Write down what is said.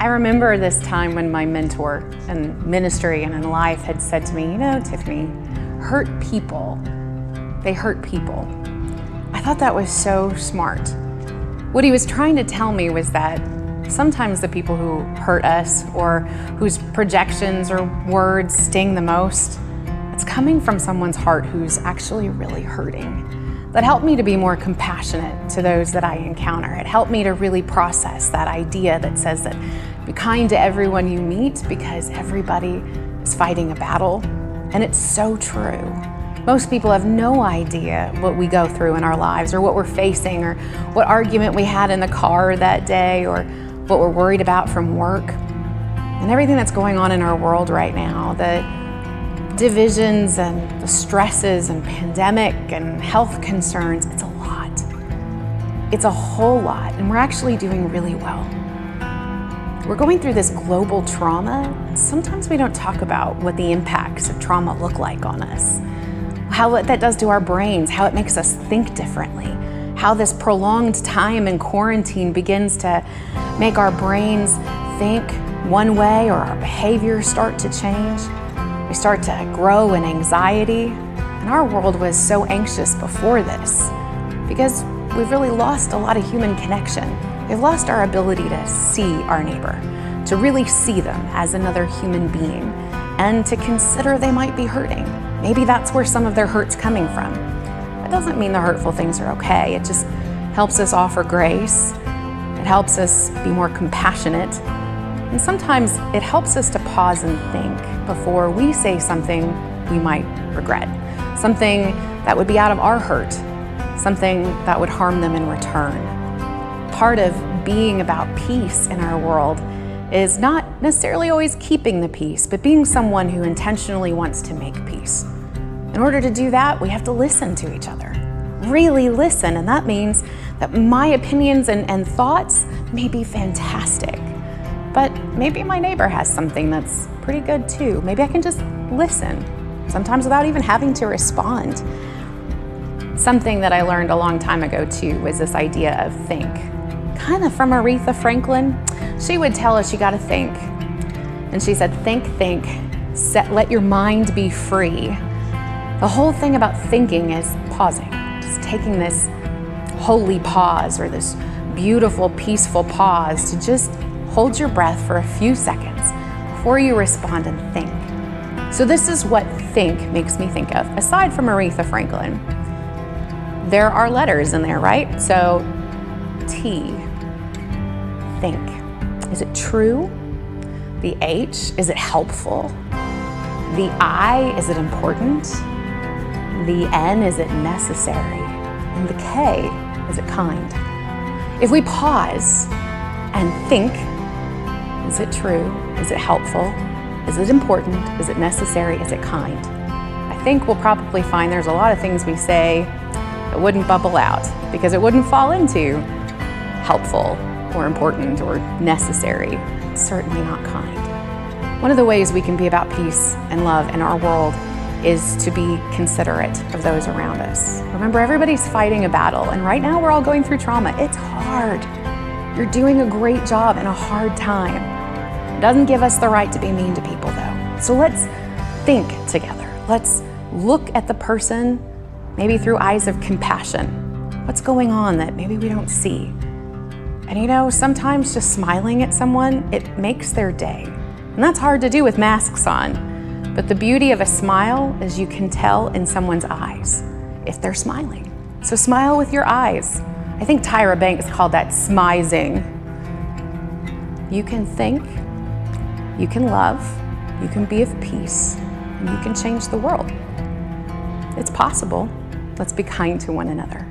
I remember this time when my mentor in ministry and in life had said to me, you know, Tiffany, hurt people, they hurt people. I thought that was so smart. What he was trying to tell me was that sometimes the people who hurt us or whose projections or words sting the most, it's coming from someone's heart who's actually really hurting. That helped me to be more compassionate to those that I encounter. It helped me to really process that idea that says that be kind to everyone you meet because everybody is fighting a battle. And it's so true. Most people have no idea what we go through in our lives or what we're facing or what argument we had in the car that day or what we're worried about from work. And everything that's going on in our world right now, the divisions and the stresses and pandemic and health concerns, it's a lot. It's a whole lot, and we're actually doing really well. We're going through this global trauma, and sometimes we don't talk about what the impacts of trauma look like on us, what that does to our brains, how it makes us think differently, how this prolonged time in quarantine begins to make our brains think one way or our behaviors start to change. We start to grow in anxiety, and our world was so anxious before this because we've really lost a lot of human connection. We've lost our ability to see our neighbor, to really see them as another human being, and to consider they might be hurting. Maybe that's where some of their hurt's coming from. That doesn't mean the hurtful things are okay. It just helps us offer grace. It helps us be more compassionate. And sometimes it helps us to pause and think before we say something we might regret, something that would be out of our hurt, something that would harm them in return. Part of being about peace in our world is not necessarily always keeping the peace, but being someone who intentionally wants to make peace. In order to do that, we have to listen to each other, really listen, and that means that my opinions and thoughts may be fantastic. But maybe my neighbor has something that's pretty good too. Maybe I can just listen, sometimes without even having to respond. Something that I learned a long time ago too was this idea of think. Kind of from Aretha Franklin. She would tell us you gotta think. And she said, think, let your mind be free. The whole thing about thinking is pausing, just taking this holy pause or this beautiful, peaceful pause to just hold your breath for a few seconds before you respond and think. So this is what think makes me think of, aside from Aretha Franklin. There are letters in there, right? So T, think. Is it true? The H, is it helpful? The I, is it important? The N, is it necessary? And the K, is it kind? If we pause and think, is it true? Is it helpful? Is it important? Is it necessary? Is it kind? I think we'll probably find there's a lot of things we say that wouldn't bubble out because it wouldn't fall into helpful or important or necessary. It's certainly not kind. One of the ways we can be about peace and love in our world is to be considerate of those around us. Remember, everybody's fighting a battle, and right now we're all going through trauma. It's hard. You're doing a great job in a hard time. It doesn't give us the right to be mean to people, though. So let's think together. Let's look at the person, maybe through eyes of compassion. What's going on that maybe we don't see? And you know, sometimes just smiling at someone, it makes their day. And that's hard to do with masks on. But the beauty of a smile is you can tell in someone's eyes if they're smiling. So smile with your eyes. I think Tyra Banks called that smizing. You can think, you can love, you can be of peace, and you can change the world. It's possible. Let's be kind to one another.